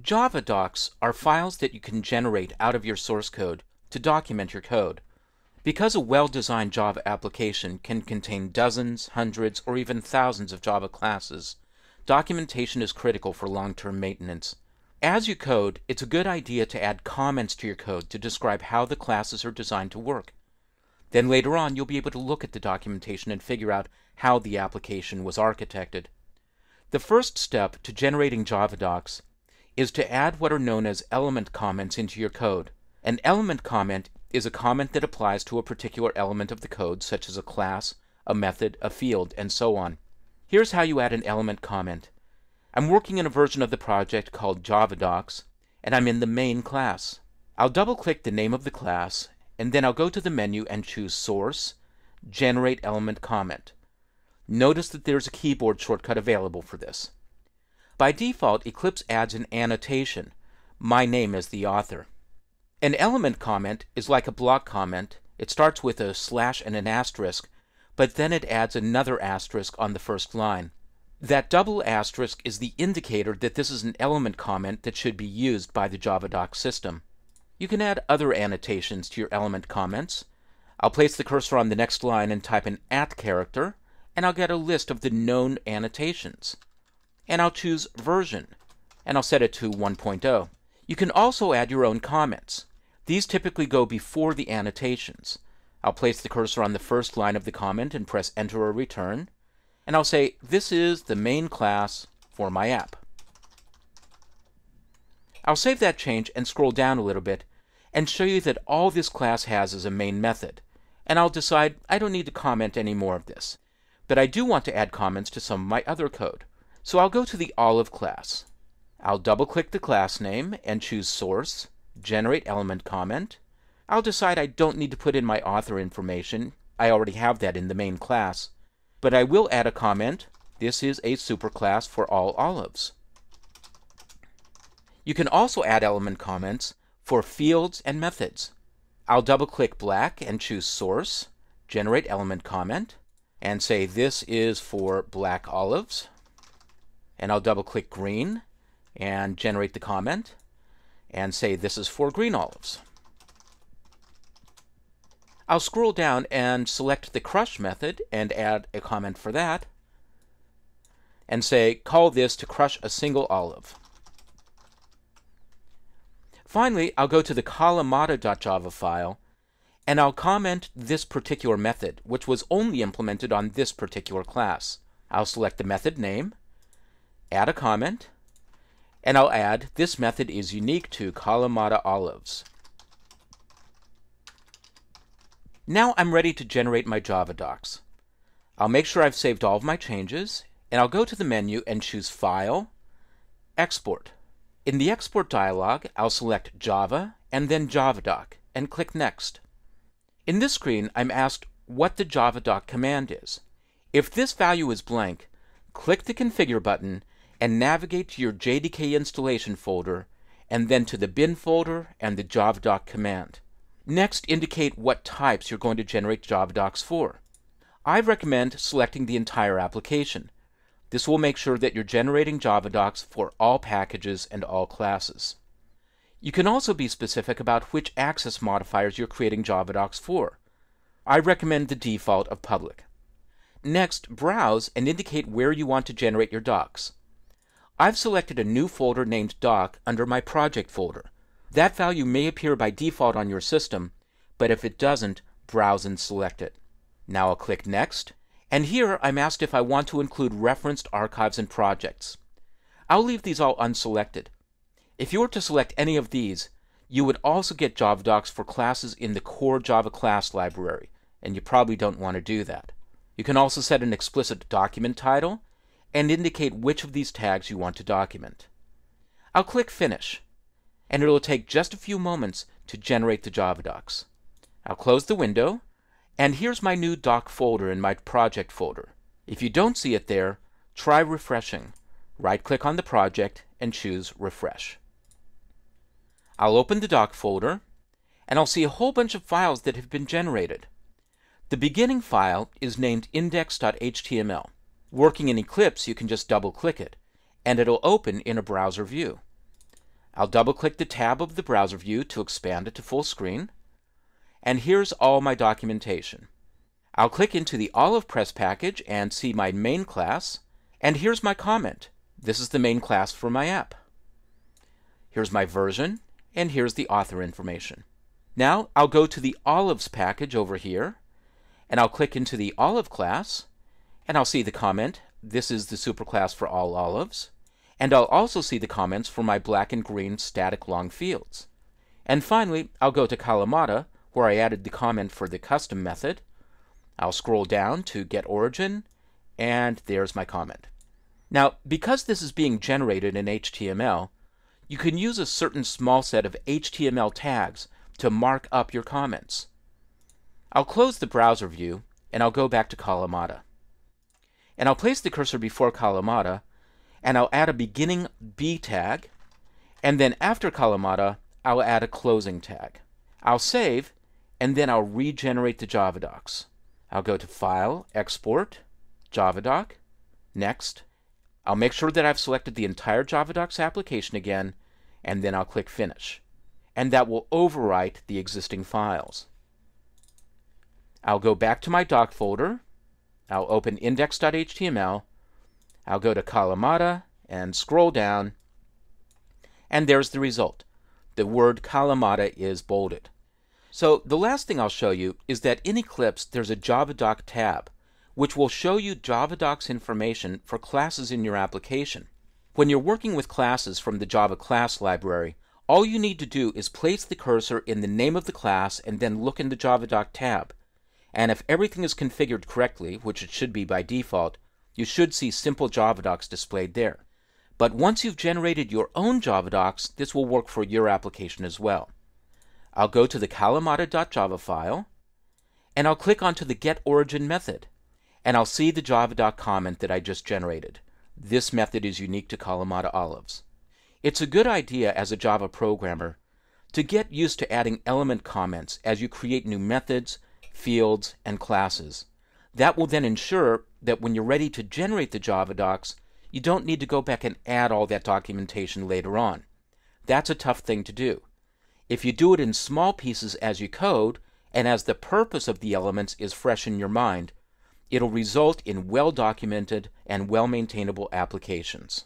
Javadocs are files that you can generate out of your source code to document your code. Because a well-designed Java application can contain dozens, hundreds, or even thousands of Java classes, documentation is critical for long-term maintenance. As you code, it's a good idea to add comments to your code to describe how the classes are designed to work. Then later on, you'll be able to look at the documentation and figure out how the application was architected. The first step to generating Javadocs is to add what are known as element comments into your code. An element comment is a comment that applies to a particular element of the code, such as a class, a method, a field, and so on. Here's how you add an element comment. I'm working in a version of the project called javadocs, and I'm in the main class. I'll double-click the name of the class, and then I'll go to the menu and choose Source, Generate Element Comment. Notice that there's a keyboard shortcut available for this. By default, Eclipse adds an annotation, my name as the author. An element comment is like a block comment. It starts with a slash and an asterisk, but then it adds another asterisk on the first line. That double asterisk is the indicator that this is an element comment that should be used by the Javadocs system. You can add other annotations to your element comments. I'll place the cursor on the next line and type an @ character, and I'll get a list of the known annotations. And I'll choose version, and I'll set it to 1.0. You can also add your own comments. These typically go before the annotations. I'll place the cursor on the first line of the comment and press enter or return, and I'll say this is the main class for my app. I'll save that change and scroll down a little bit and show you that all this class has is a main method, and I'll decide I don't need to comment any more of this, but I do want to add comments to some of my other code. So I'll go to the olive class. I'll double-click the class name and choose Source, Generate Element Comment. I'll decide I don't need to put in my author information. I already have that in the main class. But I will add a comment. This is a superclass for all olives. You can also add element comments for fields and methods. I'll double-click black and choose Source, Generate Element Comment, and say this is for black olives. And I'll double-click green and generate the comment and say this is for green olives. I'll scroll down and select the crush method and add a comment for that and say call this to crush a single olive. Finally, I'll go to the kalamata.java file and I'll comment this particular method, which was only implemented on this particular class. I'll select the method name, add a comment, and I'll add this method is unique to Kalamata olives. Now I'm ready to generate my Javadocs. I'll make sure I've saved all of my changes, and I'll go to the menu and choose File, Export. In the Export dialog, I'll select Java and then Javadoc and click Next. In this screen, I'm asked what the javadoc command is. If this value is blank, click the Configure button and navigate to your JDK installation folder and then to the bin folder and the javadoc command. Next, indicate what types you're going to generate Javadocs for. I recommend selecting the entire application. This will make sure that you're generating Javadocs for all packages and all classes. You can also be specific about which access modifiers you're creating Javadocs for. I recommend the default of public. Next, browse and indicate where you want to generate your docs. I've selected a new folder named doc under my project folder. That value may appear by default on your system, but if it doesn't, browse and select it. Now I'll click Next, and here I'm asked if I want to include referenced archives and projects. I'll leave these all unselected. If you were to select any of these, you would also get Javadocs for classes in the core Java class library, and you probably don't want to do that. You can also set an explicit document title and indicate which of these tags you want to document. I'll click Finish, and it will take just a few moments to generate the Javadocs. I'll close the window, and here's my new doc folder in my project folder. If you don't see it there, try refreshing. Right-click on the project and choose Refresh. I'll open the doc folder, and I'll see a whole bunch of files that have been generated. The beginning file is named index.html. Working in Eclipse, you can just double-click it, and it'll open in a browser view. I'll double-click the tab of the browser view to expand it to full screen. And here's all my documentation. I'll click into the Olive Press package and see my main class. And here's my comment. This is the main class for my app. Here's my version, and here's the author information. Now I'll go to the Olives package over here, and I'll click into the Olive class, and I'll see the comment. This is the superclass for all olives. And I'll also see the comments for my black and green static long fields. And finally, I'll go to Kalamata, where I added the comment for the custom method. I'll scroll down to Get Origin, and there's my comment. Now, because this is being generated in HTML, you can use a certain small set of HTML tags to mark up your comments. I'll close the browser view, and I'll go back to Kalamata. And I'll place the cursor before Kalamata, and I'll add a beginning B tag, and then after Kalamata, I'll add a closing tag. I'll save, and then I'll regenerate the javadocs. I'll go to File, Export, Javadoc, Next. I'll make sure that I've selected the entire javadocs application again, and then I'll click Finish. And that will overwrite the existing files. I'll go back to my doc folder. I'll open index.html. I'll go to Kalamata and scroll down, and there's the result. The word Kalamata is bolded. So the last thing I'll show you is that in Eclipse there's a Javadoc tab, which will show you Javadocs information for classes in your application. When you're working with classes from the Java class library, all you need to do is place the cursor in the name of the class and then look in the Javadoc tab. And if everything is configured correctly, which it should be by default, you should see simple Javadocs displayed there. But once you've generated your own Javadocs, this will work for your application as well. I'll go to the kalamata.java file, and I'll click onto the Get Origin method, and I'll see the Javadoc comment that I just generated. This method is unique to Kalamata Olives. It's a good idea as a Java programmer to get used to adding element comments as you create new methods, fields, and classes. That will then ensure that when you're ready to generate the Javadocs, you don't need to go back and add all that documentation later on. That's a tough thing to do. If you do it in small pieces as you code, and as the purpose of the elements is fresh in your mind, it'll result in well-documented and well-maintainable applications.